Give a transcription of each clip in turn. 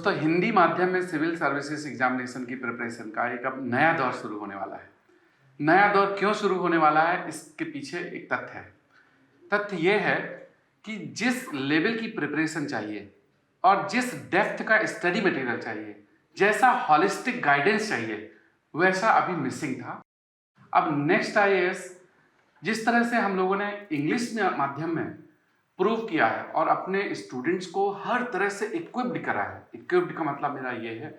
दोस्तों, हिंदी माध्यम में सिविल सर्विसेज एग्जामिनेशन की प्रिपरेशन का एक अब नया दौर शुरू होने वाला है। नया दौर क्यों शुरू होने वाला है, इसके पीछे एक तथ्य है। तथ्य ये है कि जिस लेवल की प्रिपरेशन चाहिए और जिस डेप्थ का स्टडी मटेरियल चाहिए, जैसा हॉलिस्टिक गाइडेंस चाहिए, वैसा अभी मिसिंग था। अब नेक्स्ट आईएएस जिस तरह से हम लोगों ने इंग्लिश माध्यम में प्रूव किया है और अपने स्टूडेंट्स को हर तरह से इक्विप्ड करा है। इक्विप्ड का मतलब मेरा ये है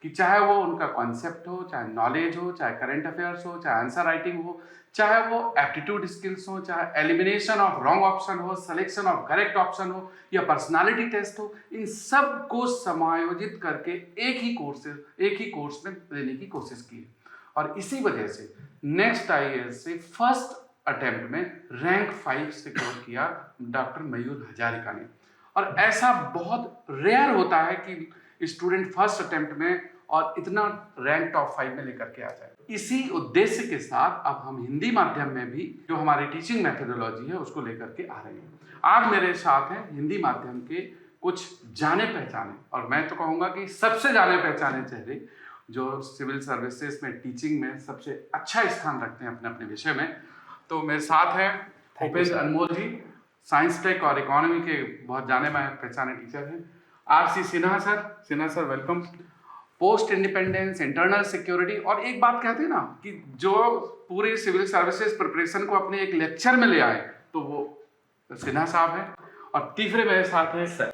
कि चाहे वो उनका कॉन्सेप्ट हो, चाहे नॉलेज हो, चाहे करंट अफेयर्स हो, चाहे आंसर राइटिंग हो, चाहे वो एप्टीट्यूड स्किल्स हो, चाहे एलिमिनेशन ऑफ रॉन्ग ऑप्शन हो, सिलेक्शन ऑफ करेक्ट ऑप्शन हो, या पर्सनालिटी टेस्ट हो, इन सब को समायोजित करके एक ही कोर्स में देने की कोशिश की है। और इसी वजह से नेक्स्ट आईएएस से फर्स्ट अटेम्प्ट में रैंक 5 सिक्योर किया डॉक्टर मयूर हजारिका ने। और ऐसा बहुत रेयर होता है कि स्टूडेंट फर्स्ट अटेम्प्ट में और इतना रैंक टॉप 5 में लेकर के आ जाए। इसी उद्देश्य के साथ अब हम हिंदी माध्यम में भी जो हमारी टीचिंग मेथोडोलॉजी है उसको लेकर के आ रहे हैं। आज मेरे साथ हैं हिंदी माध्यम के कुछ जाने पहचाने, और मैं तो कहूँगा कि सबसे जाने पहचाने चेहरे जो सिविल सर्विसेज में टीचिंग में सबसे अच्छा स्थान रखते हैं अपने अपने विषय में। तो मेरे साथ हैं उपेंद्र अनमोल जी, साइंस टेक और इकोनॉमी के बहुत जाने पहचाने टीचर हैं। RC Sinha sir welcome. Post independence, internal security, और एक बात कहते हैं ना कि जो पूरी सिविल सर्विसेज प्रिपरेशन को अपने एक लेक्चर में ले आए तो वो सिन्हा साहब हैं। और तीसरे मेरे साथ हैं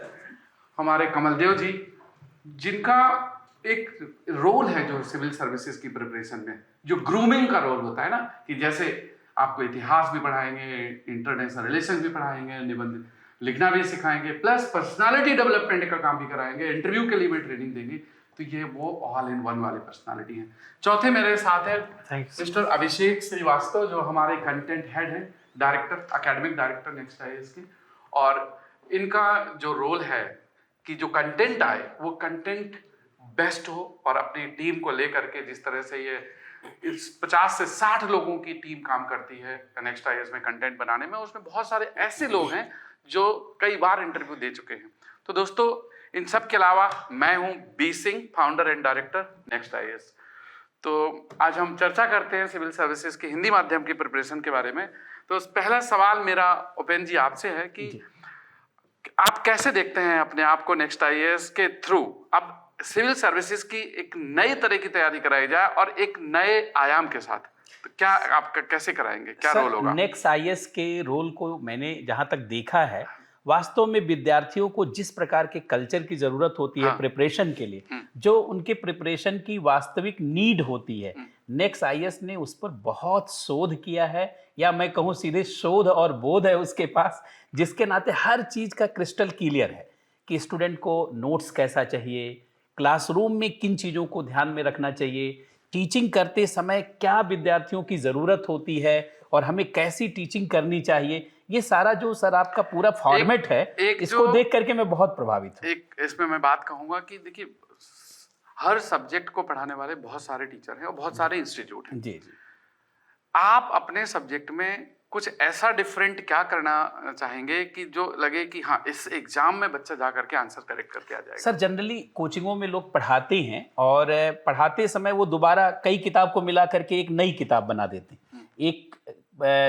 हमारे कमलदेव जी, जिनका एक रोल है जो सिविल सर्विसेज की प्रिपरेशन में जो ग्रूमिंग का रोल होता है ना, कि जैसे आपको इतिहास भी पढ़ाएंगे, इंटरनेशनल रिलेशन भी पढ़ाएंगे, निबंध लिखना भी सिखाएंगे, प्लस पर्सनालिटी डेवलपमेंट का काम भी कराएंगे, इंटरव्यू के लिए भी ट्रेनिंग देंगे। तो ये वो ऑल इन वन वाली पर्सनालिटी हैं। चौथे मेरे साथ है मिस्टर अभिषेक श्रीवास्तव, जो हमारे कंटेंट हेड हैं, director, academic director next IAS के। और इनका जो रोल है कि जो कंटेंट आए वो कंटेंट बेस्ट हो, और अपनी टीम को लेकर के जिस तरह से ये इस 50 से 60 लोगों की टीम काम करती है नेक्स्ट आईएएस में कंटेंट बनाने में, उसमें बहुत सारे ऐसे लोग हैं जो कई बार इंटरव्यू दे चुके हैं। तो दोस्तों, इन सब के अलावा मैं हूं B Singh, founder and director next IAS. तो आज हम चर्चा करते हैं सिविल सर्विसेज के हिंदी माध्यम की प्रिपरेशन के बारे में। तो पहला सवाल मेरा उपेंद्र जी आपसे है कि आप कैसे देखते हैं अपने आप को नेक्स्ट आईएएस के थ्रू? अब सिविल सर्विसेज की एक नई तरह की तैयारी कराई जाए और एक नए आयाम के साथ, तो क्या आप कैसे कराएंगे, क्या रोल होगा? नेक्स्ट आईएएस के रोल को मैंने जहां तक देखा है, वास्तव में विद्यार्थियों को जिस प्रकार के कल्चर की जरूरत होती है प्रिपरेशन के लिए, जो उनके प्रिपरेशन की वास्तविक नीड होती है, नेक्स्ट आईएएस ने उस पर बहुत शोध किया है, या मैं कहूँ सीधे शोध और बोध है उसके पास, जिसके नाते हर चीज का क्रिस्टल क्लियर है कि स्टूडेंट को नोट्स कैसा चाहिए, क्लासरूम में किन चीज़ों को ध्यान में रखना चाहिए, टीचिंग करते समय क्या विद्यार्थियों की ज़रूरत होती है और हमें कैसी टीचिंग करनी चाहिए। ये सारा जो सर आपका पूरा फॉर्मेट है, इसको देख करके मैं बहुत प्रभावित हूँ। एक इसमें मैं बात कहूँगा कि देखिए, हर सब्जेक्ट को पढ़ाने वाले बहुत सारे टीचर हैं और बहुत सारे इंस्टीट्यूट हैं। जी जी। आप अपने सब्जेक्ट में कुछ ऐसा डिफरेंट क्या करना चाहेंगे कि जो लगे कि हाँ, इस एग्जाम में बच्चा जा करके आंसर करेक्ट करके आ जाएगा? सर, जनरली कोचिंगों में लोग पढ़ाते हैं और पढ़ाते समय वो दोबारा कई किताब को मिला करके एक नई किताब बना देते हैं। एक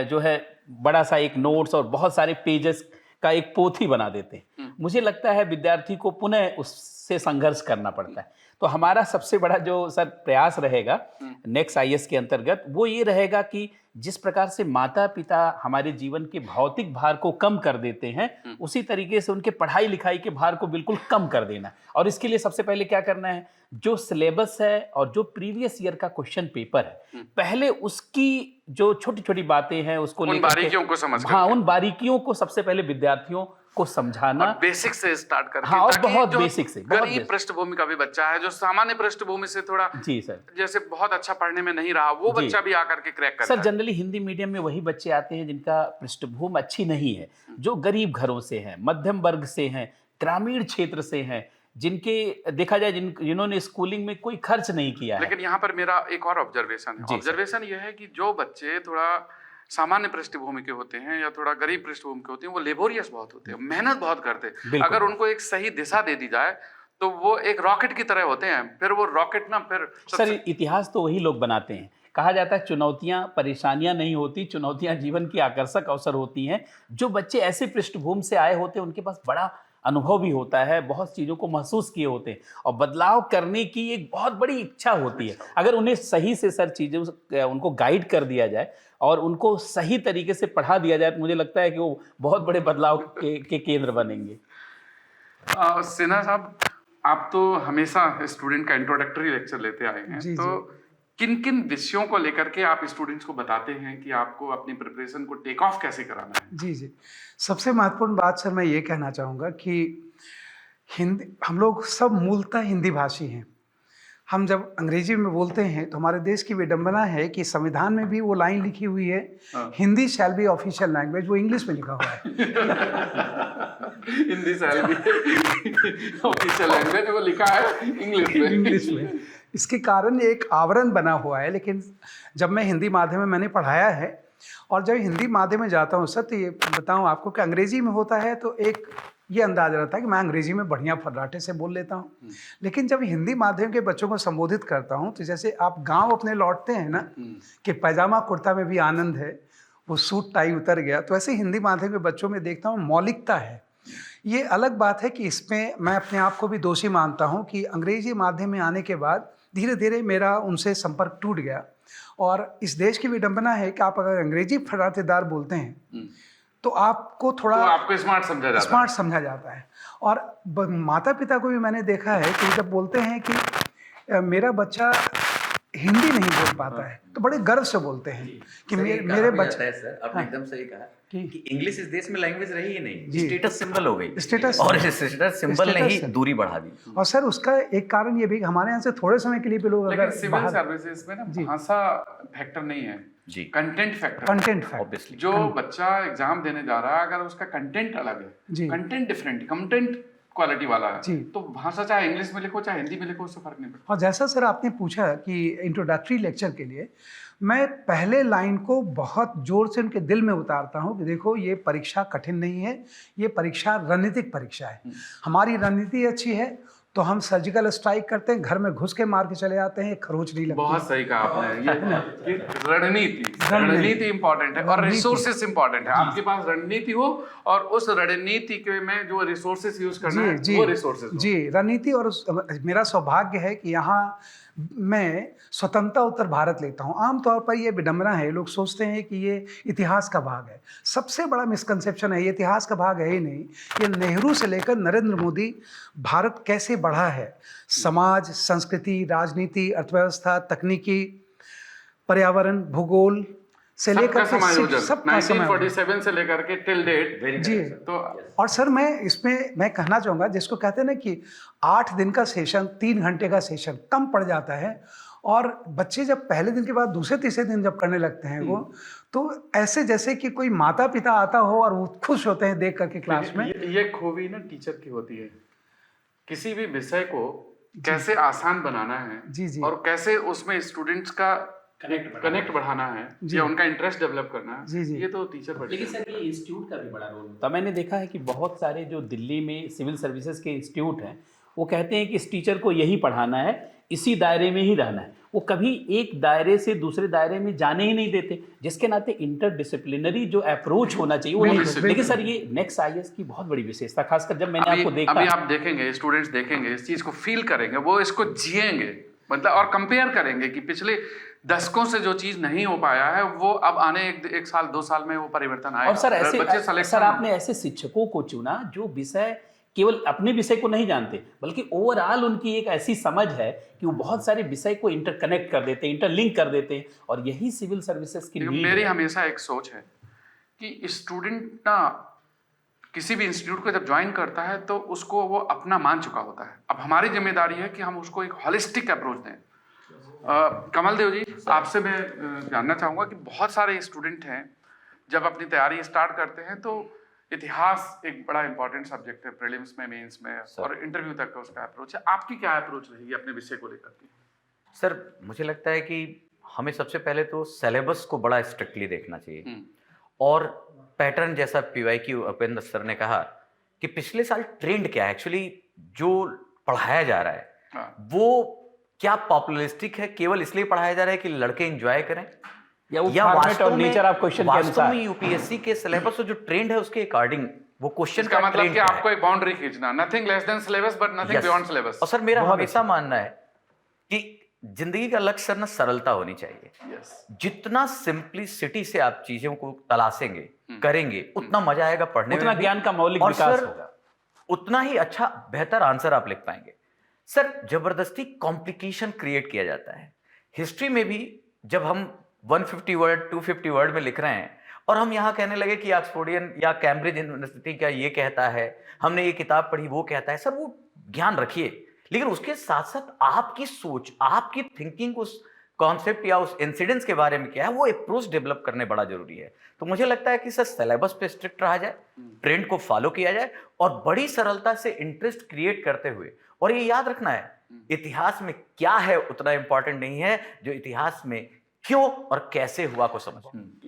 जो है बड़ा सा एक नोट्स और बहुत सारे पेजेस का एक पोथी बना देते हैं। मुझे लगता है विद्यार्थी को पुनः उससे संघर्ष करना पड़ता है। तो हमारा सबसे बड़ा जो सर प्रयास रहेगा नेक्स्ट आईएएस के अंतर्गत, वो ये रहेगा कि जिस प्रकार से माता पिता हमारे जीवन के भौतिक भार को कम कर देते हैं, उसी तरीके से उनके पढ़ाई लिखाई के भार को बिल्कुल कम कर देना। और इसके लिए सबसे पहले क्या करना है, जो सिलेबस है और जो प्रीवियस ईयर का क्वेश्चन पेपर है, पहले उसकी जो छोटी छोटी बातें हैं उसको उन बारीकियों को समझ, हाँ, उन बारीकियों को सबसे पहले विद्यार्थियों को समझाना, बेसिक से स्टार्ट करके। हाँ, और बहुत बेसिक से। गरीब पृष्ठभूमि का भी बच्चा है जो सामान्य पृष्ठभूमि से थोड़ा, जी सर, जैसे बहुत अच्छा पढ़ने में नहीं रहा, वो बच्चा भी आकर के क्रैक करता है। सर, जनरली हिंदी मीडियम में वही बच्चे आते हैं जिनका पृष्ठभूमि अच्छी नहीं है, जो गरीब घरों से हैं, मध्यम वर्ग से हैं, ग्रामीण क्षेत्र से हैं, जिनके देखा जाए जिन्होंने स्कूलिंग में कोई खर्च नहीं किया है। लेकिन यहाँ पर मेरा एक और ऑब्जर्वेशन यह है कि जो बच्चे थोड़ा सामान्य पृष्ठभूमि के होते हैं या थोड़ा गरीब पृष्ठभूमि के होते हैं, वो लेबोरियस बहुत होते हैं, मेहनत बहुत करते हैं। अगर उनको एक सही दिशा दे दी जाए तो वो एक रॉकेट की तरह होते हैं, फिर वो रॉकेट ना फिर सर इतिहास तो वही लोग बनाते हैं। कहा जाता है चुनौतियां परेशानियां नहीं होती, चुनौतियां जीवन की आकर्षक अवसर होती हैं। जो बच्चे ऐसे पृष्ठभूमि से आए होते हैं उनके पास बड़ा अनुभव भी होता है, बहुत चीज़ों को महसूस किए होते हैं और बदलाव करने की एक बहुत बड़ी इच्छा होती है। अगर उन्हें सही से सर चीज़ें उनको गाइड कर दिया जाए और उनको सही तरीके से पढ़ा दिया जाए तो मुझे लगता है कि वो बहुत बड़े बदलाव के केंद्र बनेंगे। सिन्हा साहब, आप तो हमेशा स्टूडेंट का इंट्रोडक्टरी लेक्चर लेते आए हैं, जी, तो किन किन विषयों को लेकर के आप स्टूडेंट्स को बताते हैं कि आपको अपनी प्रिपरेशन को टेक ऑफ कैसे कराना है? जी, जी। सबसे महत्वपूर्ण बात सर मैं ये कहना चाहूँगा कि हिंदी हम लोग सब मूलतः हिंदी भाषी हैं। हम जब अंग्रेजी में बोलते हैं तो हमारे देश की विडंबना है कि संविधान में भी वो लाइन लिखी हुई है, Hindi shall be official language, वो इंग्लिश में लिखा हुआ है। Hindi shall be official language, वो लिखा है इंग्लिश में। इसके कारण एक आवरण बना हुआ है, लेकिन जब मैं हिंदी माध्यम में मैंने पढ़ाया है और जब हिंदी माध्यम में जाता हूँ सर, तो ये बताऊँ आपको कि अंग्रेजी में होता है तो एक ये अंदाज रहता है कि मैं अंग्रेजी में बढ़िया फर्राटे से बोल लेता हूँ, लेकिन जब हिंदी माध्यम के बच्चों को संबोधित करता हूँ तो जैसे आप गांव अपने लौटते हैं ना कि पैजामा कुर्ता में भी आनंद है, वो सूट टाई उतर गया, तो ऐसे हिंदी माध्यम के बच्चों में देखता हूँ मौलिकता है। ये अलग बात है कि इसमें मैं अपने आप को भी दोषी मानता हूँ कि अंग्रेजी माध्यम में आने के बाद धीरे धीरे मेरा उनसे संपर्क टूट गया। और इस देश की विडंबना है कि आप अगर अंग्रेजी फर्राटेदार बोलते हैं तो आपको थोड़ा तो आपको स्मार्ट समझा जाता है। और माता पिता को भी मैंने देखा है कि जब बोलते हैं कि मेरा बच्चा हिंदी नहीं बोल पाता है तो बड़े गर्व से बोलते हैं कि मेरे बच्चे। सर आपने एकदम सही कहा कि इंग्लिश इस देश में लैंग्वेज रही ही नहीं, जी। स्टेटस सिंबल हो गई, स्टेटस और स्टेटस सिंबल ने ही दूरी बढ़ा दी। और सर उसका एक कारण ये भी कि हमारे यहाँ से थोड़े समय के लिए भी लोग लेकिन अगर सिविल सर्विसेज में ना भाषा फैक्टर नहीं है जी, content factor. Content fact, obviously जो बच्चा एग्जाम देने जा रहा है अगर उसका कंटेंट अलग जी। है, कंटेंट डिफरेंट, कंटेंट क्वालिटी वाला है, जी। तो भाषा चाहे इंग्लिश में लिखो चाहे हिंदी में लिखो, उससे फर्क नहीं पड़ता। और जैसा सर आपने पूछा कि इंट्रोडक्टरी लेक्चर के लिए मैं पहले लाइन को बहुत जोर से उनके दिल में उतारता हूँ कि देखो ये परीक्षा कठिन नहीं है, ये परीक्षा रणनीतिक परीक्षा है। हमारी रणनीति अच्छी है तो हम सर्जिकल स्ट्राइक करते हैं, घर में घुस के मार के चले आते हैं, खरोच नहीं लगती। बहुत सही कहा आपने, ये रणनीति इंपॉर्टेंट है और रिसोर्सेस इंपॉर्टेंट है। आपके पास रणनीति हो और उस रणनीति के में जो रिसोर्सेस यूज करना है वो रिसोर्सेस जी रणनीति। और मेरा सौभाग्य है कि यहाँ मैं स्वतंत्रता उत्तर भारत लेता हूँ। आमतौर पर ये विडंबना है, लोग सोचते हैं कि ये इतिहास का भाग है। सबसे बड़ा मिसकंसेप्शन है, ये इतिहास का भाग है ही नहीं। ये नेहरू से लेकर नरेंद्र मोदी भारत कैसे बढ़ा है, समाज, संस्कृति, राजनीति, अर्थव्यवस्था, तकनीकी, पर्यावरण, भूगोल से लेकर सबका समायोजन, सबका 1947 से लेकर के टिल डेट जी। तो और सर मैं इसमें मैं कहना चाहूँगा, जिसको कहते हैं ना कि 8 दिन का सेशन 3 घंटे का सेशन कम पड़ जाता है, और बच्चे जब पहले दिन के बाद दूसरे तीसरे दिन जब करने लगते हैं वो, तो ऐसे जैसे कि कोई माता पिता आता हो और वो खुश होते हैं देख करके क्लास में। ये खूबी ना टीचर की होती है, किसी भी विषय को कैसे आसान बनाना है जी, जी। और कैसे उसमें स्टूडेंट्स का कनेक्ट बढ़ाना है या उनका इंटरेस्ट डेवलप करना है, जी, जी। ये तो टीचर पर। लेकिन सर ये इंस्टीट्यूट का भी बड़ा रोल होता है। मैंने देखा है कि बहुत सारे जो दिल्ली में सिविल सर्विसेज के इंस्टीट्यूट हैं वो कहते हैं कि इस टीचर को यही पढ़ाना है, इसी दायरे में ही रहना है। वो कभी एक दायरे से दूसरे दायरे में जाने ही नहीं देते, जिसके नाते इंटरडिसिप्लिनरी जो अप्रोच होना चाहिए वो नहीं। लेकिन सर ये नेक्स्ट आईएएस की बहुत बड़ी विशेषता, खासकर जब मैंने आपको देखा, अभी आप देखेंगे, स्टूडेंट्स देखेंगे, इस चीज को फील करेंगे, वो इसको जिएंगे, मतलब और कंपेयर करेंगे कि पिछले दशकों से जो चीज नहीं हो पाया है वो अब आने एक साल 2 साल में वो परिवर्तन आएगा। और सर ऐसे बच्चे सर आपने ऐसे शिक्षकों को चुना जो विषय केवल अपने विषय को नहीं जानते बल्कि ओवरऑल उनकी एक ऐसी समझ है कि वो बहुत सारे विषय को इंटरकनेक्ट कर देते हैं, इंटरलिंक कर देते हैं, और यही सिविल सर्विसेज की नीड है। मेरी हमेशा एक सोच है कि स्टूडेंट ना किसी भी इंस्टीट्यूट को जब ज्वाइन करता है तो उसको वो अपना मान चुका होता है। अब हमारी जिम्मेदारी है कि हम उसको एक हॉलिस्टिक अप्रोच दें। कमल देव जी, आपसे मैं जानना चाहूँगा कि बहुत सारे स्टूडेंट हैं जब अपनी तैयारी स्टार्ट करते हैं तो इतिहास एक बड़ा इंपॉर्टेंट सब्जेक्ट है प्रीलिम्स में, मेंस में और इंटरव्यू तक का उसका अप्रोच है। आपकी क्या अप्रोच रहेगी अपने विषय को लेकर के? सर मुझे लगता है कि हमें सबसे पहले तो सिलेबस को बड़ा स्ट्रिक्टली देखना चाहिए, और पैटर्न जैसा PYQ उपेंद्र सर ने कहा कि पिछले साल ट्रेंड क्या है, एक्चुअली जो पढ़ाया जा रहा है हाँ। वो क्या पॉपुलरिस्टिक है, केवल इसलिए पढ़ाया जा रहा है कि लड़के एंजॉय करें, या वो फॉर्मेट और नेचर ऑफ क्वेश्चन के वास्तव अनुसार? में यूपीएससी के सिलेबस और जो ट्रेंड है उसके अकॉर्डिंग वो क्वेश्चन इसका का मतलब ट्रेंड कि आपको एक बाउंड्री खींचना, nothing less than syllabus but nothing beyond syllabus. और सर मेरा बहुत हमेशा मानना है कि जिंदगी का लक्ष्य सर ना सरलता होनी चाहिए। यस, जितना सिंपलिसिटी से आप चीजों को तलाशेंगे, करेंगे, उतना मजा आएगा पढ़ने में उतना भी, ज्ञान का मौलिक और विकास सर, होगा। उतना ही अच्छा बेहतर आंसर आप लिख पाएंगे। सर जबरदस्ती कॉम्प्लिकेशन क्रिएट किया जाता है हिस्ट्री में भी। जब हम 150 वर्ड 250 वर्ड में लिख रहे हैं और हम यहाँ कहने लगे कि ऑक्सफोर्डियन या कैम्ब्रिज यूनिवर्सिटी का ये कहता है, हमने ये किताब पढ़ी वो कहता है, सर वो ज्ञान रखिए, लेकिन उसके साथ साथ आपकी सोच, आपकी थिंकिंग उस कॉन्सेप्ट या उस इंसिडेंट्स के बारे में क्या है, वो अप्रोच डेवलप करने बड़ा जरूरी है। तो मुझे लगता है कि सर सिलेबस पे स्ट्रिक्ट रहा जाए, ट्रेंड को फॉलो किया जाए और बड़ी सरलता से इंटरेस्ट क्रिएट करते हुए, और ये याद रखना है इतिहास में क्या है उतना इंपॉर्टेंट नहीं है, जो इतिहास में क्यों और कैसे हुआ को समझ।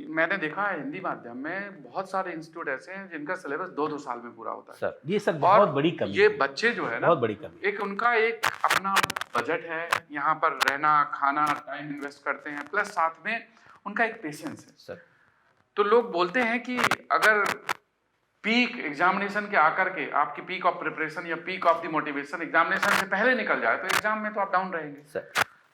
मैंने देखा है हिंदी माध्यम में बहुत सारे इंस्टीट्यूट ऐसे हैं जिनका सिलेबस 2-2 साल में पूरा होता है। सर ये सर और बहुत बड़ी कमी ये है, बच्चे जो है ना, बहुत बड़ी कमी। एक उनका एक अपना बजट है, यहाँ पर रहना खाना टाइम इन्वेस्ट करते हैं, प्लस साथ में उनका एक पेशेंस है। सर तो लोग बोलते हैं कि अगर पीक एग्जामिनेशन के आकर के आपकी पीक ऑफ प्रिपरेशन या peak of the motivation examination से पहले निकल जाए तो एग्जाम में तो आप डाउन रहेंगे। सर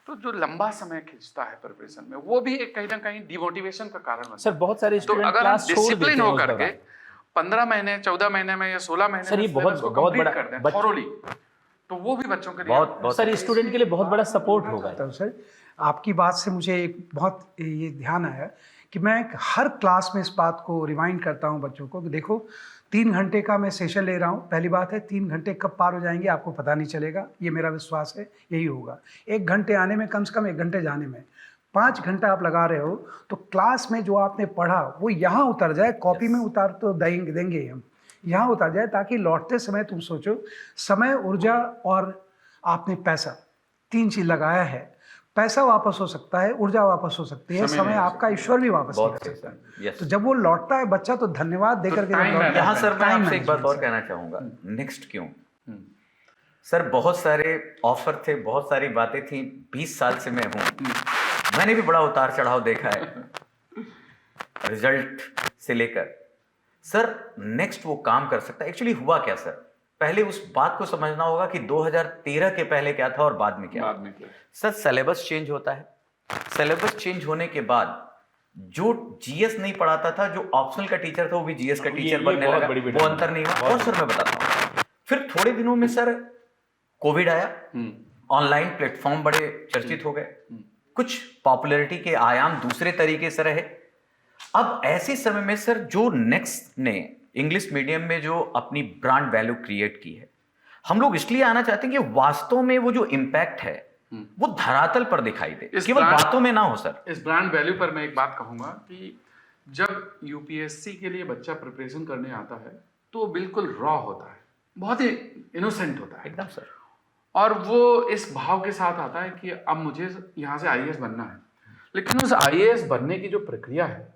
तो जो लंबा समय खिंचता है प्रिपरेशन में, वो भी एक कहीं ना कहीं डिमोटिवेशन का कारण बनता है। सर बहुत सारे तो स्टूडेंट अगर हम क्लास छोड़ देते डिसिप्लिन हैं उस होकर के दौरान। 15 महीने 14 महीने में या 16 महीने सर, में ये बहुत- syllabus को बहुत complete बड़ा- कर दें बच- thoroughly, तो वो भी बच्चों के लिए बहुत सर स्टूडेंट के लिए बहुत बड़ा सपोर्ट होगा। तो सर आपकी बात से मुझे एक बहुत ये ध्यान आया कि मैं हर क्लास में इस बात को रिमाइंड करता हूँ बच्चों को कि देखो 3 घंटे का मैं सेशन ले रहा हूँ। पहली बात है 3 घंटे कब पार हो जाएंगे आपको पता नहीं चलेगा, ये मेरा विश्वास है यही होगा। 1 घंटे आने में कम से कम 1 घंटे जाने में 5 घंटा आप लगा रहे हो, तो क्लास में जो आपने पढ़ा वो यहाँ उतर जाए, कॉपी में उतार तो देंगे हम, यहाँ उतर जाए, ताकि लौटते समय तुम सोचो समय, ऊर्जा और आपने पैसा, 3 चीज़ लगाया है। पैसा वापस हो सकता है, ऊर्जा वापस हो सकती है, समय आपका ईश्वर भी वापस नहीं बहुत कर सकता है। यस। तो जब वो लौटता है बच्चा तो धन्यवाद देकर के time जब लौटता है, यहाँ सर मैं time आपसे एक बात और management। कहना चाहूंगा, नेक्स्ट क्यों। सर बहुत सारे ऑफर थे, बहुत सारी बातें थी, 20 साल से मैं हूँ, मैंने भी बड़ा उतार चढ़ाव देखा है रिजल्ट से लेकर। सर नेक्स्ट वो काम कर सकता है, एक्चुअली हुआ क्या सर, पहले उस बात को समझना होगा कि 2013 के पहले क्या था और बाद में क्या। बाद में क्या। सर सिलेबस चेंज होता है, सिलेबस चेंज होने के बाद जो जीएस नहीं पढ़ाता था, जो ऑप्शनल का टीचर था वो भी जीएस का टीचर बनने बहुत लगा, बड़ी वो अंतर नहीं हुआ। और सर मैं बताता हूँ, फिर थोड़े दिनों में सर कोविड आया, ऑनलाइन प्लेटफॉर्म बड़े चर्चित हो गए, कुछ पॉपुलैरिटी के आयाम दूसरे तरीके से रहे। अब ऐसे समय में सर जो नेक्स्ट ने इंग्लिश मीडियम में जो अपनी ब्रांड वैल्यू क्रिएट की है, हम लोग इसलिए आना चाहते हैं कि वास्तव में वो जो इम्पैक्ट है वो धरातल पर दिखाई दे, इस केवल ब्रांड- बातों में ना हो सर। इस ब्रांड वैल्यू पर मैं एक बात कहूंगा कि जब यूपीएससी के लिए बच्चा प्रिपरेशन करने आता है तो बिल्कुल रॉ होता है, बहुत ही इनोसेंट होता है एकदम सर। और वो इस भाव के साथ आता है कि अब मुझे यहाँ से आईएएस बनना है। लेकिन उस आईएएस बनने की जो प्रक्रिया है,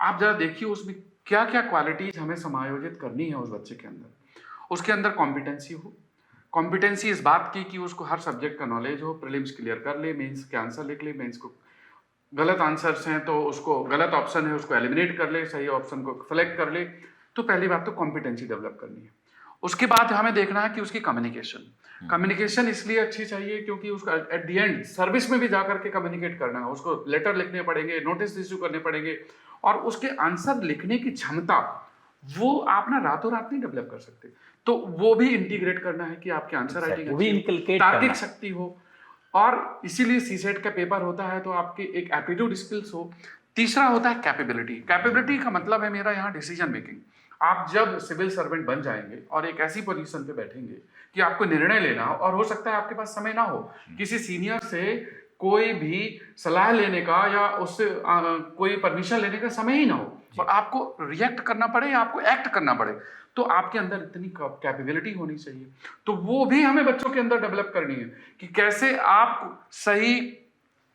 आप जरा देखिए उसमें क्या क्या क्वालिटीज हमें समायोजित करनी है उस बच्चे के अंदर। उसके अंदर कॉम्पिटेंसी हो, कॉम्पिटेंसी इस बात की कि उसको हर सब्जेक्ट का नॉलेज हो, प्रीलिम्स क्लियर कर ले, मेंस के आंसर लिख ले, मेंस को गलत आंसर्स हैं तो उसको गलत ऑप्शन है उसको एलिमिनेट कर ले, सही ऑप्शन को सेलेक्ट कर ले। तो पहली बात तो कॉम्पिटेंसी डेवलप करनी है। उसके बाद हमें देखना है कि उसकी कम्युनिकेशन इसलिए अच्छी चाहिए क्योंकि उसका एट द एंड सर्विस में भी जाकर के कम्युनिकेट करना है, उसको लेटर लिखने पड़ेंगे, नोटिस इश्यू करने पड़ेंगे, और उसके आंसर लिखने की क्षमता वो आप ना रातों रात नहीं डेवलप कर सकते। तो वो भी इंटीग्रेट करना है कि आपके आंसर वो भी राइटिंग, inculcate तार्किक करना। शक्ति हो, और इसीलिए सीसेट का पेपर होता है तो आपकी एक एप्टीट्यूड स्किल्स हो। तीसरा होता है कैपेबिलिटी। कैपेबिलिटी का मतलब है मेरा यहाँ डिसीजन मेकिंग। आप जब सिविल सर्वेंट बन जाएंगे और एक ऐसी पोजीशन पे बैठेंगे कि आपको निर्णय लेना हो, और हो सकता है आपके पास समय ना हो किसी सीनियर से कोई भी सलाह लेने का या उससे कोई परमिशन लेने का समय ही ना हो, और आपको रिएक्ट करना पड़े या आपको एक्ट करना पड़े, तो आपके अंदर इतनी कैपेबिलिटी होनी चाहिए। तो वो भी हमें बच्चों के अंदर डेवलप करनी है कि कैसे आप सही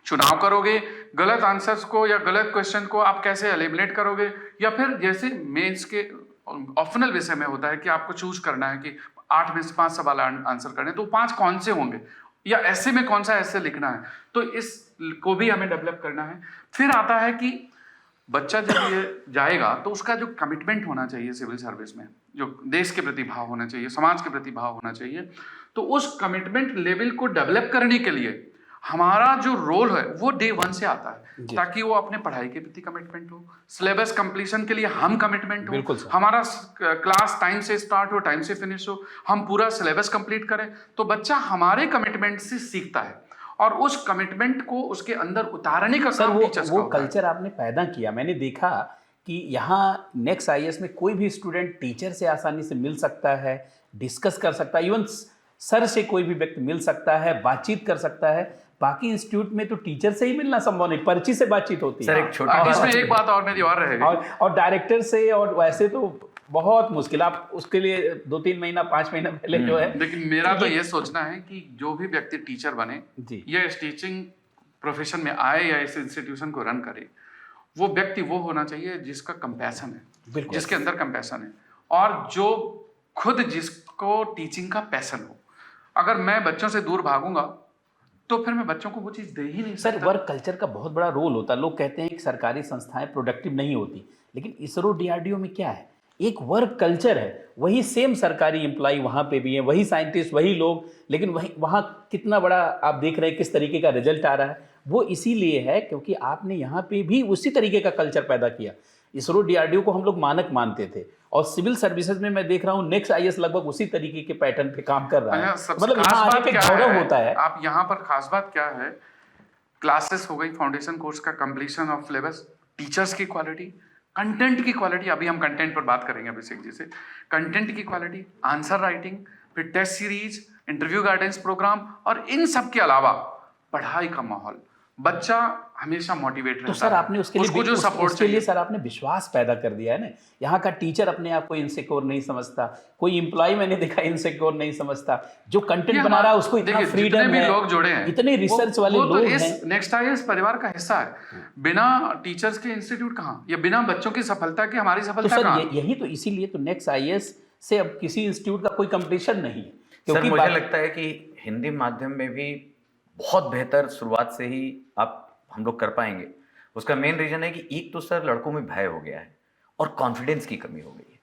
चुनाव करोगे, गलत आंसर्स को या गलत क्वेश्चन को आप कैसे एलिमिनेट करोगे, या फिर जैसे मेंस के ऑप्शनल विषय में होता है कि आपको चूज करना है कि 8 में से 5 सवाल आंसर करने, तो 5 कौन से होंगे, या ऐसे में कौन सा ऐसे लिखना है, तो इस को भी हमें डेवलप करना है। फिर आता है कि बच्चा जब ये जाएगा तो उसका जो कमिटमेंट होना चाहिए सिविल सर्विस में, जो देश के प्रति भाव होना चाहिए, समाज के प्रति भाव होना चाहिए, तो उस कमिटमेंट लेवल को डेवलप करने के लिए हमारा जो रोल है वो डे 1 से आता है, ताकि वो अपने पढ़ाई के प्रति कमिटमेंट हो, सिलेबस कंप्लीशन के लिए हम कमिटमेंट हो, हमारा क्लास टाइम से स्टार्ट हो, टाइम से फिनिश हो, हम पूरा सिलेबस कंप्लीट करें, तो बच्चा हमारे कमिटमेंट से सीखता है और उस कमिटमेंट को उसके अंदर उतारने का काम टीचर्स का होता है। कल्चर आपने पैदा किया। मैंने देखा कि यहाँ नेक्स्ट आईएएस में कोई भी स्टूडेंट टीचर से आसानी से मिल सकता है, डिस्कस कर सकता है, इवन सर से कोई भी व्यक्ति मिल सकता है, बातचीत कर सकता है। बाकी इंस्टीट्यूट में तो टीचर से ही मिलना संभव नहीं, पर्ची से बातचीत होती है। इसमें एक बात और मेरी और रहेगी, और डायरेक्टर से, और वैसे तो बहुत मुश्किल, आप उसके लिए 2-3 महीना 5 महीना पहले जो है। लेकिन मेरा तो ये सोचना है कि जो भी व्यक्ति टीचर बने या इस टीचिंग प्रोफेशन में आए या इस इंस्टीट्यूशन को रन करे, वो व्यक्ति वो होना चाहिए जिसका कंपैशन है, जिसके अंदर कंपैशन है, और जो खुद जिसको टीचिंग का पैशन हो। अगर मैं बच्चों से दूर भागूंगा तो फिर मैं बच्चों को वो चीज़ दे ही नहीं सकता। सर, वर्क कल्चर का बहुत बड़ा रोल होता है। लोग कहते हैं कि सरकारी संस्थाएं प्रोडक्टिव नहीं होती, लेकिन इसरो डीआरडीओ में क्या है, एक वर्क कल्चर है। वही सेम सरकारी एम्प्लॉय वहाँ पे भी हैं, वही साइंटिस्ट, वही लोग, लेकिन वही वहाँ कितना बड़ा आप देख रहे हैं किस तरीके का रिजल्ट आ रहा है। वो इसीलिए है क्योंकि आपने यहाँ पे भी उसी तरीके का कल्चर पैदा किया। इसरो डीआरडीओ को हम लोग मानक मानते थे, और सिविल सर्विसेज में मैं देख रहा हूँ नेक्स्ट आईएएस लगभग उसी तरीके के पैटर्न पे काम कर रहा है। मतलब यहाँ आने पे गौरव होता है। आप यहाँ पर खास बात क्या है, क्लासेस हो गई, फाउंडेशन कोर्स का कंप्लीशन ऑफ सिलेबस, टीचर्स की क्वालिटी, कंटेंट की क्वालिटी। अभी हम कंटेंट पर बात करेंगे अभिषेक जी से। कंटेंट की क्वालिटी, आंसर राइटिंग, फिर test series, interview guidance program, और इन सब के अलावा पढ़ाई का माहौल, बच्चा हमेशा मोटिवेट रहता है। तो सर आपने उसके लिए जो सपोर्ट उसके लिए सर आपने विश्वास पैदा कर दिया है ना। यहाँ का टीचर अपने आप को इनसिक्योर नहीं समझता, कोई एम्प्लॉय मैंने देखा इनसिक्योर नहीं समझता, जो कंटेंट बना रहा है उसको इतना फ्रीडम है, लोग जुड़े हैं, इतने रिसर्च वाले लोग हैं, इस नेक्स्ट आईएएस परिवार का हिस्सा है। बिना टीचर्स के इंस्टीट्यूट कहाँ, या बिना बच्चों की सफलता के हमारी सफलता कहाँ? यही तो, इसीलिए तो नेक्स्ट आईएएस से अब किसी इंस्टीट्यूट का कोई कंपटीशन नहीं है। क्योंकि मुझे लगता है कि हिंदी माध्यम में भी बहुत बेहतर शुरुआत से ही हम लोग कर पाएंगे। उसका मेन रीजन है कि एक तो सर लड़कों में भय हो गया है और कॉन्फिडेंस की कमी हो गई है,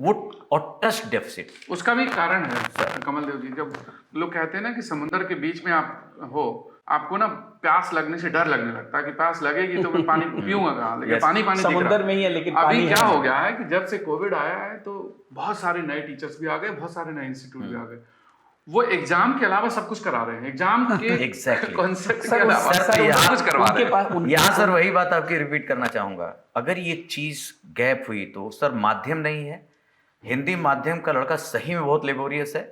वो और ट्रस्ट डेफिसिट, उसका भी कारण है कमल देव जी। जब लोग कहते हैं ना कि समुद्र के बीच में आप हो, आपको ना प्यास लगने से डर लगने लगता है कि प्यास लगेगी तो मैं पानी पीऊंगा कहाँ, लेकिन पानी समुद्र में ही है, लेकिन अभी क्या हो गया है कि जब से कोविड आया है तो बहुत सारे नए टीचर्स भी आ गए, बहुत सारे नए इंस्टीट्यूट भी आ गए। वो एग्जाम के अलावा सब कुछ करा रहे हैं, एग्जाम के कॉन्सेप्ट के अलावा सब कुछ करवा रहे हैं। यहाँ सर वही बात आपकी रिपीट करना चाहूंगा, अगर ये चीज गैप हुई तो सर माध्यम नहीं है, हिंदी माध्यम का लड़का सही में बहुत लेबोरियस है,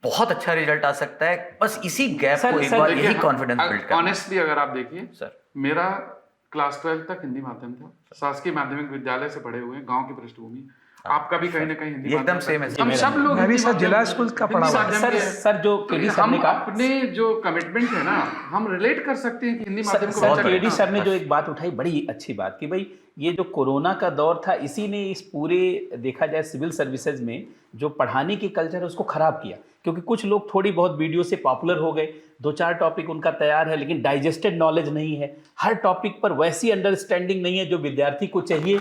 बहुत अच्छा रिजल्ट आ सकता है। बस इसी गैप को एक बार यही कॉन्फिडेंस बिल्ड करना। ऑनेस्टली अगर आप देखिए सर, मेरा क्लास 12 तक हिंदी माध्यम था, शासकीय माध्यमिक विद्यालय से पढ़े हुए हैं, गांव की पृष्ठभूमि। आपका भी कहीं ना कहीं हिंदी एकदम सेम है। हम सब लोग, मैं भी सर जिला स्कूल का पढ़ा हुआ सर जो केडी सर ने कहा, अपने जो कमिटमेंट है ना, हम रिलेट कर सकते हैं कि हिंदी माध्यम को। केडी सर ने जो एक बात उठाई, बड़ी अच्छी बात, कि भाई ये जो कोरोना का दौर था, इसी ने इस पूरे देखा जाए सिविल सर्विसेज में जो पढ़ाने की कल्चर है उसको खराब किया। क्योंकि कुछ लोग थोड़ी बहुत वीडियो से पॉपुलर हो गए, 2-4 टॉपिक उनका तैयार है, लेकिन डाइजेस्टेड नॉलेज नहीं है, हर टॉपिक पर वैसी अंडरस्टैंडिंग नहीं है जो विद्यार्थी को चाहिए।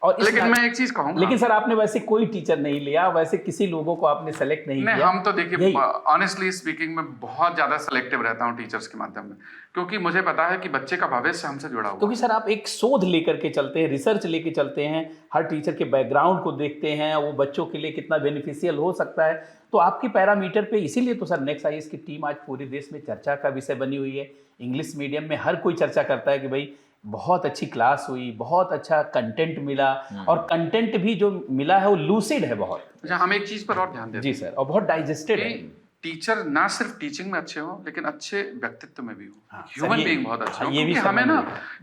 और लेकिन मैं एक चीज कहूंगा, लेकिन सर आपने वैसे कोई टीचर नहीं लिया, वैसे किसी लोगों को आपने सेलेक्ट नहीं किया। हम तो देखिए ऑनेस्टली स्पीकिंग में बहुत ज्यादा सेलेक्टिव रहता हूँ टीचर्स के माध्यम में, क्योंकि मुझे पता है कि बच्चे का भविष्य हमसे जुड़ा हुआ। क्योंकि सर आप एक शोध लेकर के चलते हैं, रिसर्च लेके चलते हैं, हर टीचर के बैकग्राउंड को देखते हैं, वो बच्चों के लिए कितना बेनिफिशियल हो सकता है, तो आपके पैरामीटर पे, इसीलिए तो सर नेक्स्ट आईएएस की टीम आज पूरे देश में चर्चा का विषय बनी हुई है। इंग्लिश मीडियम में हर कोई चर्चा करता है कि भाई बहुत अच्छी क्लास हुई, बहुत अच्छा कंटेंट मिला, और कंटेंट भी जो मिला है वो लूसिड है बहुत। अच्छा, हम एक चीज पर और ध्यान दें जी सर, और बहुत डाइजेस्टेड है। टीचर ना सिर्फ टीचिंग में अच्छे हो, लेकिन अच्छे व्यक्तित्व में भी हो, ह्यूमन बीइंग बहुत अच्छे हो। ये भी हमें ना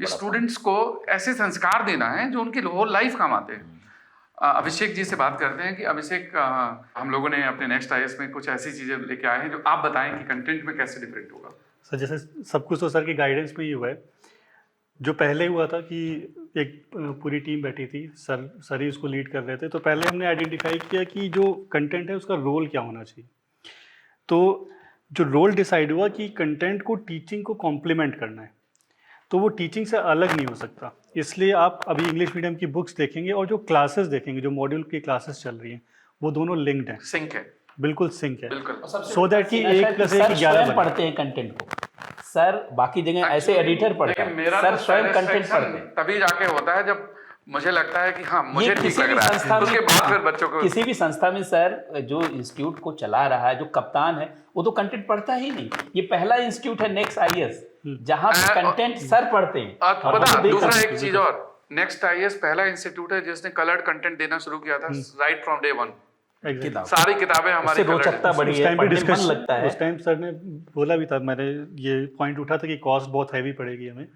स्टूडेंट्स को ऐसे संस्कार देना है जो उनकी होल लाइफ काम आते हैं। अभिषेक जी से बात करते हैं कि अभिषेक, हम लोगों ने अपने नेक्स्ट आईएएस में कुछ ऐसी चीजें लेके आए हैं जो आप बताएं कि कंटेंट में कैसे डिफरेंट होगा। सर जैसे सब कुछ तो सर की गाइडेंस में ही हुआ है। जो पहले हुआ था कि एक पूरी टीम बैठी थी, सर ही उसको लीड कर रहे थे, तो पहले हमने आइडेंटिफाई किया कि जो कंटेंट है उसका रोल क्या होना चाहिए। तो जो रोल डिसाइड हुआ कि कंटेंट को टीचिंग को कॉम्प्लीमेंट करना है, तो वो टीचिंग से अलग नहीं हो सकता। इसलिए आप अभी इंग्लिश मीडियम की बुक्स देखेंगे और जो क्लासेस देखेंगे, जो मॉड्यूल की क्लासेस चल रही हैं, वो दोनों लिंक्ड हैं, सिंक है, बिल्कुल सिंक है, बिल्कुल। सो दैट कि 1+1 11 बने। पढ़ते हैं कंटेंट को सर, बाकी जगह ऐसे एडिटर पढ़ते हैं, मेरा सर तो स्वयं कंटेंट पढ़ते हैं। तभी जाके होता है जब मुझे लगता है कि हाँ मुझे ये ठीक किसी लग भी रहा संस्था है, में, उसके बाद फिर बच्चों को किसी भी संस्था में सर जो इंस्टीट्यूट को चला रहा है, जो कप्तान है, वो तो कंटेंट पढ़ता ही नहीं। ये पहला इंस्टीट्यूट है नेक्स्ट आईएएस जहां कंटेंट सर पढ़ते हैं। और पता दूसरा एक चीज और, नेक्स्ट आईएएस पहला इंस्टीट्यूट है जिसने कलर्ड कंटेंट देना शुरू किया था right from day one. Exactly. सारी किताबें हमारी उससे रोचकता बढ़ी उस है, टाइम पे पढ़ने में मन डिस्कस लगता है। उस टाइम सर ने बोला भी था, मैंने ये पॉइंट उठा था कि कॉस्ट बहुत हैवी पड़ेगी हमें,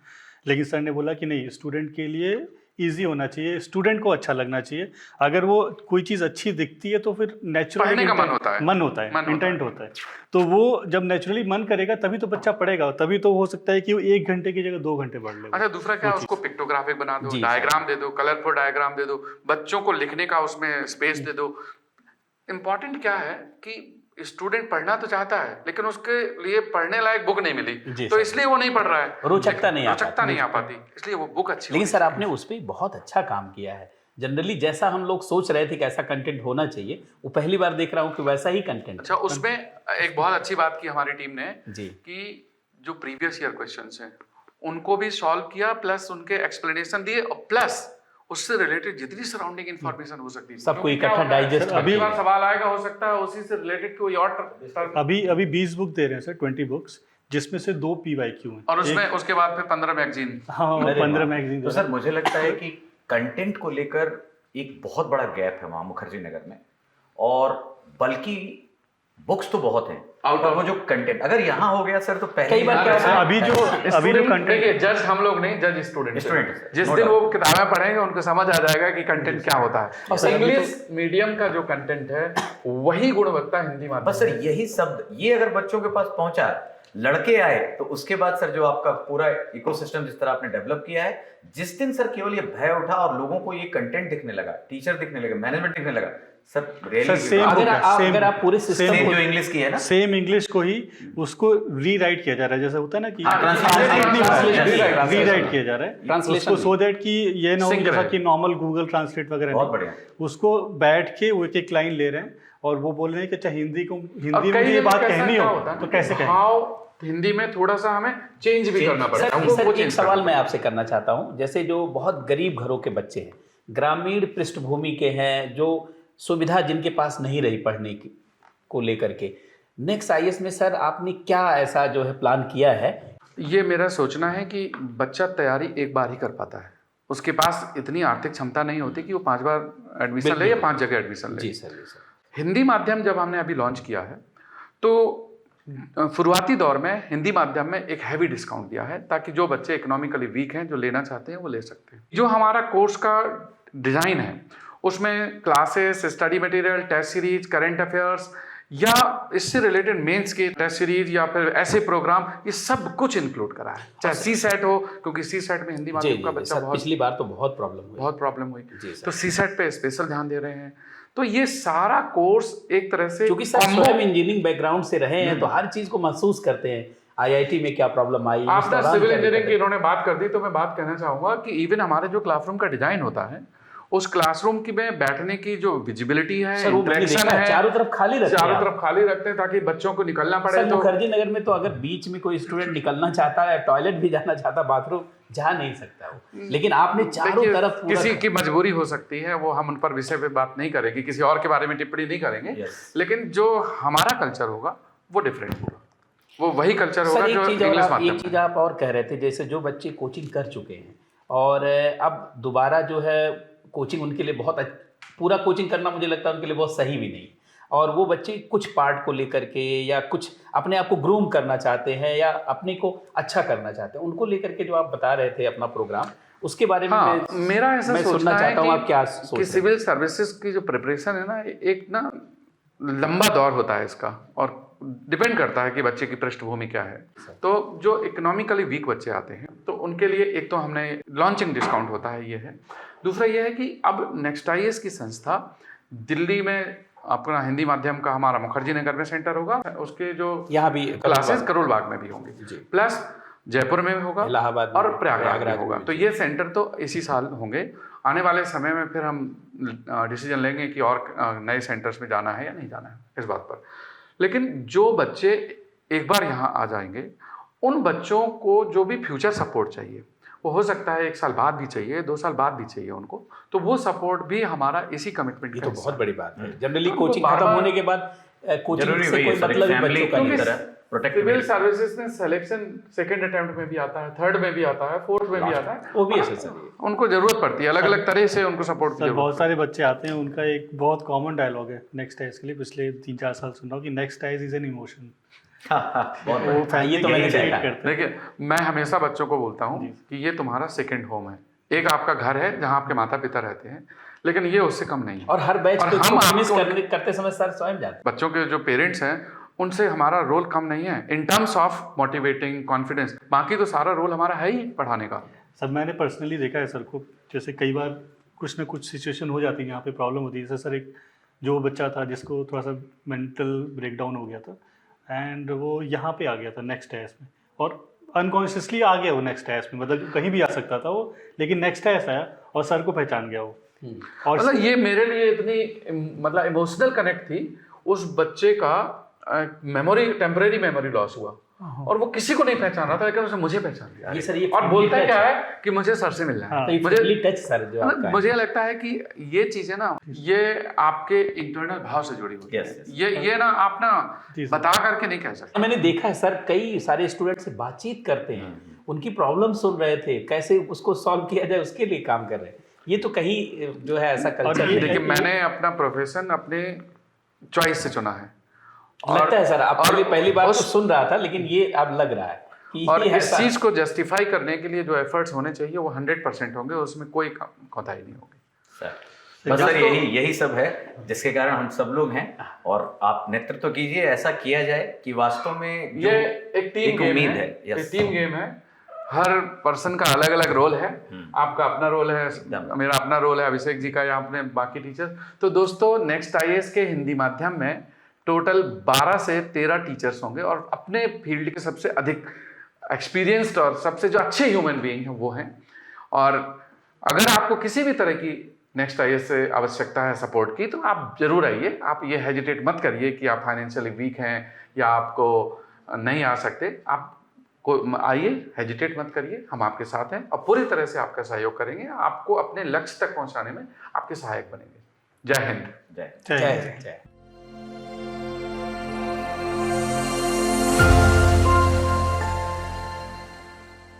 लेकिन सर ने बोला कि नहीं, स्टूडेंट के लिए इजी होना चाहिए, स्टूडेंट को अच्छा लगना चाहिए। अगर वो कोई चीज़ अच्छी दिखती है तो फिर नेचुरली पढ़ने का मन होता है, इंटेंट होता है। तो वो जब नेचुरली मन करेगा तभी तो बच्चा पढ़ेगा, तभी तो हो सकता है कि वो 1 घंटे की जगह 2 घंटे पढ़ लेगा। अच्छा, दूसरा क्या, उसको पिक्टोग्राफिक बना दो, डायग्राम दे दो, कलरफुल डायग्राम दे दो, बच्चों को लिखने का उसमें स्पेस दे दो। इम्पोर्टेंट क्या है कि स्टूडेंट पढ़ना तो चाहता है, लेकिन उसके लिए पढ़ने लायक बुक नहीं मिली, तो इसलिए वो नहीं पढ़ रहा है, रोचकता नहीं आ पाती, इसलिए वो बुक अच्छी। लेकिन सर आपने उस पर बहुत अच्छा काम किया है। जनरली जैसा हम लोग सोच रहे थे कि ऐसा कंटेंट होना चाहिए, वो पहली बार देख रहा हूँ कि वैसा ही कंटेंट। अच्छा, उसमें एक बहुत अच्छी बात की हमारी टीम ने जी कि जो प्रीवियस ईयर क्वेश्चंस हैं उनको भी सॉल्व किया, प्लस उनके एक्सप्लेनेशन दिए, और प्लस उससे रिलेटेड जितनी सराउंडिंग इंफॉर्मेशन हो सकती है सबको इकट्ठा डाइजेस्ट। अगली बार सवाल आएगा, हो सकता है उसी से रिलेटेड कोई और। अभी 20 बुक दे रहे हैं सर, 20 बुक्स, जिसमें से 2 PYQ हैं, और उसमें उसके बाद फिर 15 मैगजीन। हाँ, 15 मैगजीन। तो सर मुझे लगता है कि कंटेंट को लेकर एक बहुत बड़ा गैप है वहाँ मुखर्जी नगर में, और बल्कि बुक्स तो बहुत हैं, और वो जो कंटेंट अगर यहाँ हो गया सर तो पहले कई बार क्या होता है, अभी जो कंटेंट, जज हम लोग नहीं, जज स्टूडेंट। जिस no दिन doubt। वो किताबें पढ़ेंगे उनको समझ आ जाएगा कि कंटेंट क्या होता है। और इंग्लिश मीडियम का जो कंटेंट है वही गुणवत्ता हिंदी माध्यम। बस सर यही शब्द, ये अगर बच्चों के पास पहुंचा, लड़के आए, तो उसके बाद सर जो आपका पूरा इकोसिस्टम जिस तरह आपने डेवलप किया है, जिस दिन सर केवल ये भय उठा और लोगों को ये कंटेंट दिखने लगा, टीचर दिखने लगा, मैनेजमेंट दिखने लगा, सर अगर आप पूरे सिस्टम जो इंग्लिश की है ना, सेम इंग्लिश को ही उसको रीराइट किया जा रहा है, जैसे होता है ना कि रीराइट किया जा रहा है उसको, सो दैट कि ये ना हो जैसा कि नॉर्मल गूगल ट्रांसलेट वगैरह, बहुत बढ़िया, उसको बैठ के वो एक लाइन ले रहे हैं और वो बोल रहे हैं कि अच्छा हिंदी में ये बात कहनी हो तो कैसे कहें। हिंदी में थोड़ा सा हमें चेंज भी करना पड़ेगा। सर एक सवाल मैं आपसे करना चाहता हूँ, जैसे जो बहुत गरीब घरों के बच्चे हैं, ग्रामीण पृष्ठभूमि के हैं, जो सुविधा जिनके पास नहीं रही पढ़ने की को लेकर के, नेक्स्ट आईएएस में सर आपने क्या ऐसा जो है प्लान किया है? ये मेरा सोचना है कि बच्चा तैयारी एक बार ही कर पाता है, उसके पास इतनी आर्थिक क्षमता नहीं होती कि वो 5 बार एडमिशन ले या 5 जगह एडमिशन ले। जी सर। हिंदी माध्यम जब हमने अभी लॉन्च किया है तो शुरुआती दौर में हिंदी माध्यम में एक हैवी डिस्काउंट दिया है, ताकि जो बच्चे इकोनॉमिकली वीक हैं, जो लेना चाहते हैं, वो ले सकते हैं। जो हमारा कोर्स का डिज़ाइन है उसमें classes, study material, test series, current affairs या इससे रिलेटेड मेंस के टेस्ट सीरीज या फिर ऐसे प्रोग्राम, ये सब कुछ इंक्लूड करा है। चाहे CSET हो, क्योंकि CSET में हिंदी माध्यम का बच्चा बहुत, पिछली बार तो बहुत प्रॉब्लम हुई, तो CSET पे स्पेशल ध्यान दे रहे हैं। तो ये सारा कोर्स एक तरह से, क्योंकि सर स्वयं इंजीनियरिंग बैकग्राउंड से रहे हैं तो हर चीज को महसूस करते हैं, IIT में क्या प्रॉब्लम आई। आफ्टर सिविल इंजीनियरिंग की इन्होंने बात कर दी, तो मैं बात कहना चाहूंगा कि इवन हमारे जो क्लासरूम का डिजाइन होता है, उस क्लासरूम की में बैठने की जो विजिबिलिटी है, इंटरेक्शन है, चारों तरफ खाली रखते हैं ताकि बच्चों को निकलना पड़े। तो मुखर्जी नगर में तो अगर बीच में कोई स्टूडेंट निकलना चाहता है, टॉयलेट भी जाना चाहता, बाथरूम जा नहीं सकता हो, लेकिन आपने चारों तरफ किसी की मजबूरी हो सकती है, वो हम उन पर विषय पे बात नहीं करेंगे, किसी और के बारे में टिप्पणी नहीं करेंगे, लेकिन जो हमारा कल्चर होगा वो डिफरेंट होगा, वो वही कल्चर होगा जो इंग्लिश माध्यम। एक चीज आप और कह रहे थे, जैसे जो बच्चे कोचिंग कर चुके हैं और अब दोबारा जो है कोचिंग उनके लिए बहुत पूरा कोचिंग करना मुझे लगता है उनके लिए बहुत सही भी नहीं, और वो बच्चे कुछ पार्ट को लेकर के या कुछ अपने आप को ग्रूम करना चाहते हैं या अपने को अच्छा करना चाहते हैं, उनको लेकर के जो आप बता रहे थे अपना प्रोग्राम, उसके बारे में मेरा ऐसा सुनना चाहता हूँ आप क्या कि सिविल सर्विसेज की जो प्रिपरेशन है ना, एक ना लंबा दौर होता है इसका, और डिपेंड करता है कि बच्चे की पृष्ठभूमि क्या है। तो जो इकोनॉमिकली वीक बच्चे आते हैं तो उनके लिए एक तो हमने लॉन्चिंग डिस्काउंट होता है, ये है। दूसरा ये है कि अब नेक्स्ट आईएएस की संस्था दिल्ली में अपना हिंदी माध्यम का हमारा मुखर्जी नगर में सेंटर होगा, उसके जो यहाँ भी क्लासेस करोल बाग में भी होंगे, प्लस जयपुर में होगा, इलाहाबाद में, और प्रयागराज में होगा। में तो ये सेंटर तो इसी साल होंगे। आने वाले समय में फिर हम डिसीजन लेंगे कि और नए सेंटर्स में जाना है या नहीं जाना है इस बात पर। लेकिन जो बच्चे एक बार यहाँ आ जाएंगे, उन बच्चों को जो भी फ्यूचर सपोर्ट चाहिए, वो हो सकता है 1 साल बाद भी चाहिए, 2 साल बाद भी चाहिए उनको, तो वो सपोर्ट भी हमारा इसी कमिटमेंट ये का तो हिस्सा बहुत बड़ी बात है। जनरली हाँ, कोचिंग वो खत्म बार-बार- होने के बाद कोचिंग जरूरी से वही है कोई सर, मतलब ही फैमिली बच्चों का की नहीं तरह है। प्रोटेक्ट सिविल सर्विसेज में सिलेक्शन सेकंड अटेम्प्ट में भी आता है, थर्ड में भी आता है, फोर्थ में भी आता है। वो भी ऐसे सर उनको जरूरत पड़ती है, अलग अलग तरह से उनको सपोर्ट की सर जरूरत बहुत सारे बच्चे आते हैं, उनका एक बहुत कॉमन डायलॉग है नेक्स्ट आइज के लिए, पिछले 3-4 साल सुन रहा हूँ कि next eyes is an emotion. बहुत वो बढ़िया। फैमिली ये तो मैंने के लिए देखा। करते हैं। देखिए, मैं हमेशा बच्चों को बोलता हूँ कि ये तुम्हारा सेकंड होम है। एक आपका घर है जहाँ आपके माता पिता रहते हैं, लेकिन ये उससे कम नहीं है। और हर बैच और को हम मिस आपको- करते समय सर स्वयं जाते हैं। बच्चों के जो पेरेंट्स हैं उनसे हमारा रोल कम नहीं है in terms of motivating, confidence. बाकी तो सारा रोल हमारा है ही पढ़ाने का। सर मैंने पर्सनली देखा है सर को, जैसे कई बार कुछ ना कुछ सिचुएशन हो जाती है यहाँ पे, प्रॉब्लम होती है। जैसे सर एक जो बच्चा था जिसको थोड़ा सा मेंटल ब्रेकडाउन हो गया था, एंड वो यहाँ पे आ गया था नेक्स्ट टेस्ट में, और अनकॉन्शियसली आ गया वो नेक्स्ट टेस्ट में, मतलब कहीं भी आ सकता था वो, लेकिन नेक्स्ट टेस्ट आया और सर को पहचान गया वो। और मतलब ये मेरे लिए इतनी मतलब इमोशनल कनेक्ट थी उस बच्चे का। मेमोरी, टेम्परेरी मेमोरी लॉस हुआ और वो किसी को नहीं पहचान रहा था, लेकिन उसने मुझे पहचान लिया। ये सर ये और बोलता family क्या touch है कि मुझे सर से मिलना है। हाँ। तो ये मुझे family touch सर जो आपका है। मुझे लगता है कि ये चीजें ना, ये आपके इंटरनल भाव से जुड़ी हुई Yes, है। yes. ये ना आप ना जी सर। बता करके नहीं कह सकते। मैंने देखा है सर, कई सारे स्टूडेंट से बातचीत करते हैं, उनकी प्रॉब्लम सुन रहे थे, कैसे उसको सॉल्व किया जाए उसके लिए काम कर रहे हैं। ये तो कहीं जो है ऐसा कल्चर ये- देखिए, मैंने अपना प्रोफेशन अपने चॉइस से चुना है। लगता है सर आप पहली बार तो उस- सुन रहा था, लेकिन ये अब लग रहा है कि और ये इस ऐसा- चीज को जस्टिफाई करने के लिए जो एफर्ट्स होने चाहिए वो 100% होंगे, उसमें कोई कोताही नहीं होगी। सर बस सर यही सब है जिसके कारण हम सब लोग हैं, और आप नेतृत्व कीजिए, ऐसा किया जाए कि वास्तव में जो ये एक टीम गेम उम्मीद है, yes. एक टीम गेम है। हर पर्सन का अलग अलग रोल है। आपका अपना रोल है, मेरा अपना रोल है, अभिषेक जी का, या अपने बाकी टीचर। तो दोस्तों, नेक्स्ट आईएएस के हिंदी माध्यम में टोटल 12 से 13 टीचर्स होंगे, और अपने फील्ड के सबसे अधिक एक्सपीरियंस्ड और सबसे जो अच्छे ह्यूमन बीइंग हैं वो हैं। और अगर आपको किसी भी तरह की नेक्स्ट आईएएस से आवश्यकता है सपोर्ट की, तो आप जरूर आइए। आप ये हेजिटेट मत करिए कि आप फाइनेंशियली वीक हैं या आपको नहीं आ सकते। आप को आइए, हेजिटेट मत करिए, हम आपके साथ हैं और पूरी तरह से आपका सहयोग करेंगे, आपको अपने लक्ष्य तक पहुंचाने में आपके सहायक बनेंगे। जय हिंद। जय जय जय हिंद। जय।